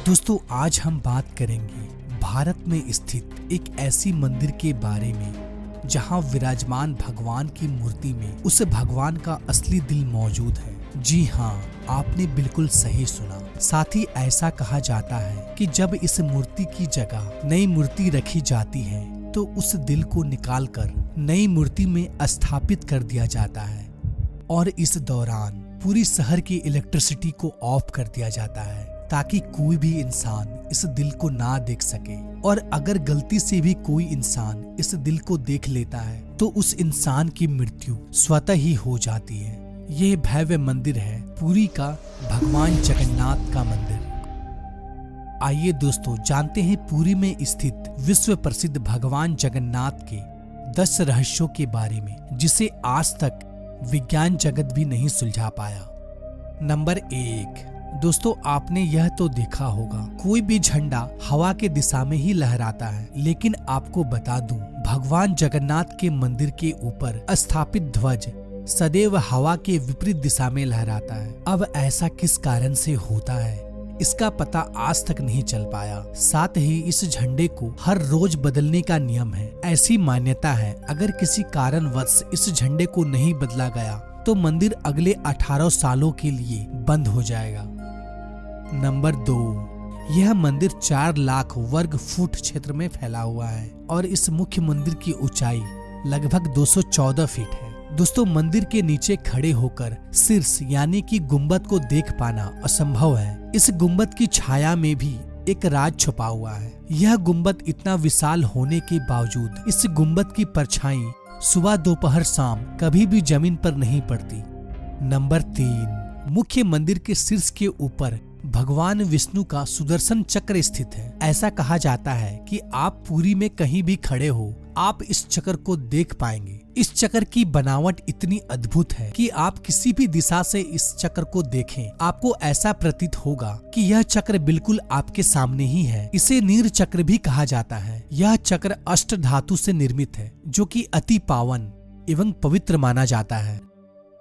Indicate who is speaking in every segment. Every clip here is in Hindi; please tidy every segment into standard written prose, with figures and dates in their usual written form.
Speaker 1: दोस्तों आज हम बात करेंगे भारत में स्थित एक ऐसी मंदिर के बारे में जहां विराजमान भगवान की मूर्ति में उस भगवान का असली दिल मौजूद है। जी हाँ, आपने बिल्कुल सही सुना। साथ ही ऐसा कहा जाता है कि जब इस मूर्ति की जगह नई मूर्ति रखी जाती है तो उस दिल को निकालकर नई मूर्ति में स्थापित कर दिया जाता है और इस दौरान पूरी शहर की इलेक्ट्रिसिटी को ऑफ कर दिया जाता है ताकि कोई भी इंसान इस दिल को ना देख सके। और अगर गलती से भी कोई इंसान इस दिल को देख लेता है तो उस इंसान की मृत्यु स्वतः ही हो जाती है। ये भव्य मंदिर है पुरी का भगवान जगन्नाथ का मंदिर। आइए दोस्तों जानते हैं पुरी में स्थित विश्व प्रसिद्ध भगवान जगन्नाथ के 10 रहस्यों के बारे में जिसे आज तक विज्ञान जगत भी नहीं सुलझा पाया। नंबर 1, दोस्तों आपने यह तो देखा होगा कोई भी झंडा हवा के दिशा में ही लहराता है, लेकिन आपको बता दूं भगवान जगन्नाथ के मंदिर के ऊपर स्थापित ध्वज सदैव हवा के विपरीत दिशा में लहराता है। अब ऐसा किस कारण से होता है इसका पता आज तक नहीं चल पाया। साथ ही इस झंडे को हर रोज बदलने का नियम है। ऐसी मान्यता है अगर किसी कारणवश इस झंडे को नहीं बदला गया तो मंदिर अगले 18 सालों के लिए बंद हो जाएगा। नंबर 2, यह मंदिर 4 लाख वर्ग फुट क्षेत्र में फैला हुआ है और इस मुख्य मंदिर की ऊंचाई लगभग 214 फीट है। दोस्तों मंदिर के नीचे खड़े होकर शीर्ष यानी कि गुंबद को देख पाना असंभव है। इस गुंबद की छाया में भी एक राज छुपा हुआ है। यह गुंबद इतना विशाल होने के बावजूद इस गुंबद की परछाई सुबह दोपहर शाम कभी भी जमीन पर नहीं पड़ती। नंबर 3, मुख्य मंदिर के शीर्ष के ऊपर भगवान विष्णु का सुदर्शन चक्र स्थित है। ऐसा कहा जाता है कि आप पुरी में कहीं भी खड़े हो आप इस चक्र को देख पाएंगे। इस चक्र की बनावट इतनी अद्भुत है कि आप किसी भी दिशा से इस चक्र को देखें आपको ऐसा प्रतीत होगा कि यह चक्र बिल्कुल आपके सामने ही है। इसे नीर चक्र भी कहा जाता है। यह चक्र अष्ट धातु से निर्मित है जो कि अति पावन एवं पवित्र माना जाता है।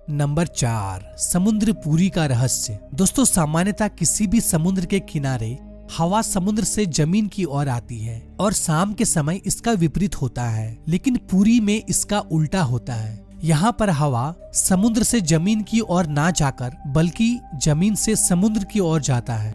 Speaker 1: नंबर 4, समुद्र पुरी का रहस्य। दोस्तों सामान्यतः किसी भी समुद्र के किनारे हवा समुद्र से जमीन की ओर आती है और शाम के समय इसका विपरीत होता है, लेकिन पुरी में इसका उल्टा होता है। यहाँ पर हवा समुद्र से जमीन की ओर ना जाकर बल्कि जमीन से समुद्र की ओर जाता है।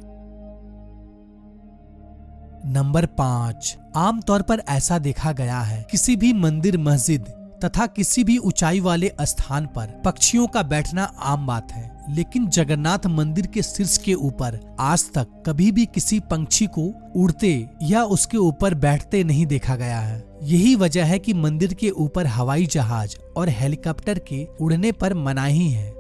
Speaker 1: नंबर 5, आमतौर पर ऐसा देखा गया है किसी भी मंदिर मस्जिद तथा किसी भी ऊंचाई वाले स्थान पर पक्षियों का बैठना आम बात है, लेकिन जगन्नाथ मंदिर के शीर्ष के ऊपर आज तक कभी भी किसी पंछी को उड़ते या उसके ऊपर बैठते नहीं देखा गया है। यही वजह है कि मंदिर के ऊपर हवाई जहाज और हेलीकॉप्टर के उड़ने पर मनाही है।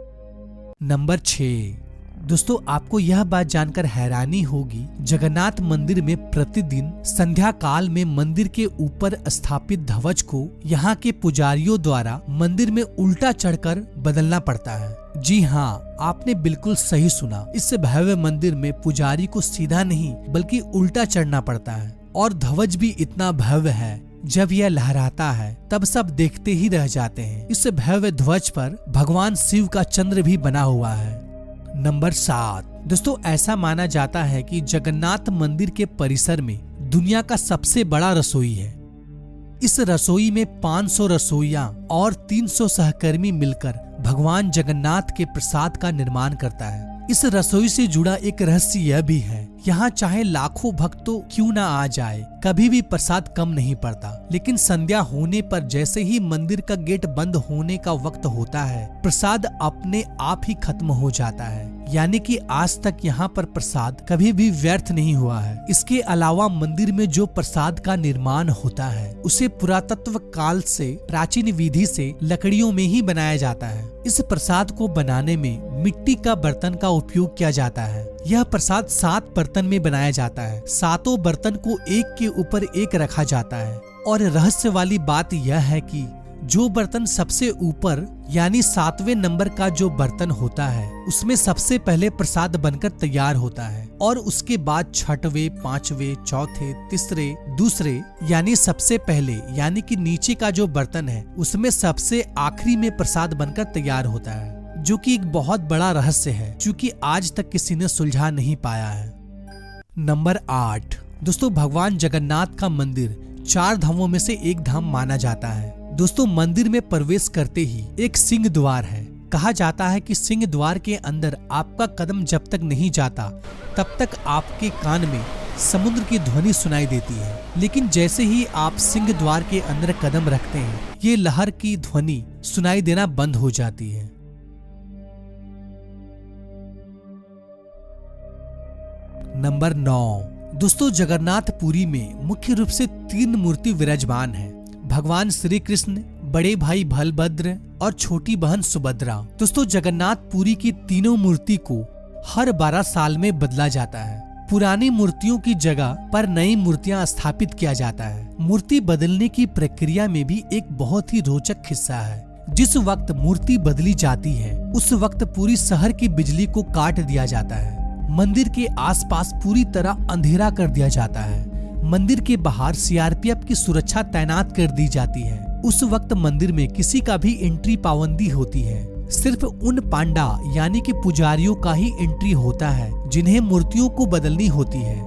Speaker 1: नंबर 6, दोस्तों आपको यह बात जानकर हैरानी होगी जगन्नाथ मंदिर में प्रतिदिन संध्या काल में मंदिर के ऊपर स्थापित ध्वज को यहाँ के पुजारियों द्वारा मंदिर में उल्टा चढ़कर बदलना पड़ता है। जी हाँ, आपने बिल्कुल सही सुना। इस भव्य मंदिर में पुजारी को सीधा नहीं बल्कि उल्टा चढ़ना पड़ता है और ध्वज भी इतना भव्य है जब यह लहराता है तब सब देखते ही रह जाते हैं। इस भव्य ध्वज पर भगवान शिव का चंद्र भी बना हुआ है। नंबर 7, दोस्तों ऐसा माना जाता है कि जगन्नाथ मंदिर के परिसर में दुनिया का सबसे बड़ा रसोई है। इस रसोई में 500 रसोइया और 300 सहकर्मी मिलकर भगवान जगन्नाथ के प्रसाद का निर्माण करता है। इस रसोई से जुड़ा एक रहस्य यह भी है, यहाँ चाहे लाखों भक्तों क्यों ना आ जाए कभी भी प्रसाद कम नहीं पड़ता, लेकिन संध्या होने पर जैसे ही मंदिर का गेट बंद होने का वक्त होता है प्रसाद अपने आप ही खत्म हो जाता है। यानी कि आज तक यहाँ पर प्रसाद कभी भी व्यर्थ नहीं हुआ है। इसके अलावा मंदिर में जो प्रसाद का निर्माण होता है उसे पुरातत्व काल से प्राचीन विधि से लकड़ियों में ही बनाया जाता है। इस प्रसाद को बनाने में मिट्टी का बर्तन का उपयोग किया जाता है। यह प्रसाद 7 बर्तन में बनाया जाता है। 7 बर्तन को एक के ऊपर एक रखा जाता है और रहस्य वाली बात यह है कि जो बर्तन सबसे ऊपर यानी 7वें नंबर का जो बर्तन होता है उसमें सबसे पहले प्रसाद बनकर तैयार होता है और उसके बाद 6वें, 5वें, चौथे, तीसरे, दूसरे यानी सबसे पहले यानी कि नीचे का जो बर्तन है उसमें सबसे आखिरी में प्रसाद बनकर तैयार होता है, जो कि एक बहुत बड़ा रहस्य है, क्योंकि आज तक किसी ने सुलझा नहीं पाया है। नंबर 8, दोस्तों भगवान जगन्नाथ का मंदिर 4 धामों में से एक धाम माना जाता है। दोस्तों मंदिर में प्रवेश करते ही एक सिंह द्वार है। कहा जाता है कि सिंह द्वार के अंदर आपका कदम जब तक नहीं जाता तब तक आपके कान में समुद्र की ध्वनि सुनाई देती है, लेकिन जैसे ही आप सिंह द्वार के अंदर कदम रखते हैं ये लहर की ध्वनि सुनाई देना बंद हो जाती है। नंबर 9, दोस्तों जगन्नाथपुरी में मुख्य रूप से 3 मूर्ति विराजमान है। भगवान श्री कृष्ण, बड़े भाई बलभद्र और छोटी बहन सुभद्रा। दोस्तों जगन्नाथपुरी की तीनों मूर्ति को हर 12 साल में बदला जाता है। पुरानी मूर्तियों की जगह पर नई मूर्तियां स्थापित किया जाता है। मूर्ति बदलने की प्रक्रिया में भी एक बहुत ही रोचक हिस्सा है। जिस वक्त मूर्ति बदली जाती है उस वक्त पूरी शहर की बिजली को काट दिया जाता है। मंदिर के आसपास पूरी तरह अंधेरा कर दिया जाता है। मंदिर के बाहर सीआरपीएफ की सुरक्षा तैनात कर दी जाती है। उस वक्त मंदिर में किसी का भी एंट्री पाबंदी होती है। सिर्फ उन पांडा यानी कि पुजारियों का ही एंट्री होता है जिन्हें मूर्तियों को बदलनी होती है।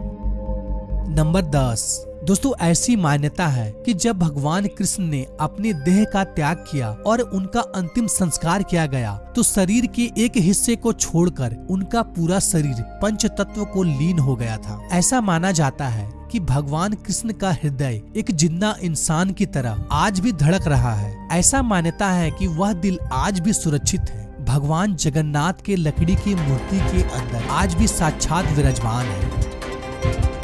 Speaker 1: नंबर 10, दोस्तों ऐसी मान्यता है कि जब भगवान कृष्ण ने अपने देह का त्याग किया और उनका अंतिम संस्कार किया गया तो शरीर के एक हिस्से को छोड़कर उनका पूरा शरीर पंच तत्व को लीन हो गया था। ऐसा माना जाता है कि भगवान कृष्ण का हृदय एक जिंदा इंसान की तरह आज भी धड़क रहा है। ऐसा मान्यता है कि वह दिल आज भी सुरक्षित है। भगवान जगन्नाथ के लकड़ी की मूर्ति के अंदर आज भी साक्षात विराजमान है।